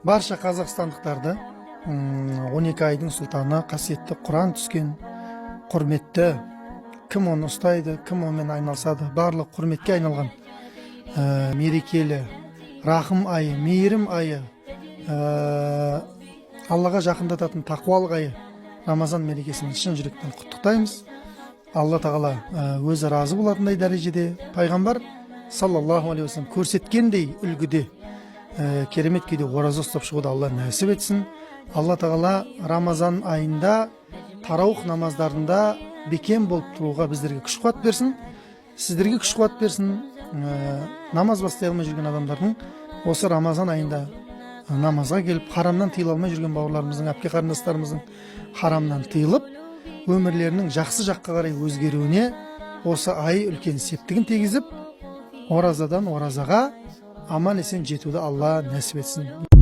Барша қазақстандықтарды 12 айдың сұлтаны қасиетті Құран түскен құрметті, кім оны ұстайды, кім онымен айналысады, барлық құрметке айналған мерекелі рахым айы, мейірім айы, Аллаға жақындататын тақуалық айы Рамазан мерекесімен шын жүректен құттықтаймыз. Алла тағала өзі разы болатындай дәрежеде, пайғамбар саллаллаху алейхи вассалам көрсеткендей үлгіде керемет күйде ораза ұстап шығуды Алла нәсіп етсін. Алла тағала Рамазан айында тараух намаздарында бекем болып тұруға біздерге күш қуат берсін, сіздерге күш қуат берсін. Намаз бастай алмай жүрген адамдардың осы Рамазан айында намазға келіп, харамнан тыйыла алмай жүрген бауырларымыздың, әпке қарындастарымыздың харамнан тыйылып, өмірлерінің жақсы жаққа қарай өзгеруіне осы ай үлкен септігін тигізіп, оразадан оразаға аман есен жетуді Алла нәсіп етсін.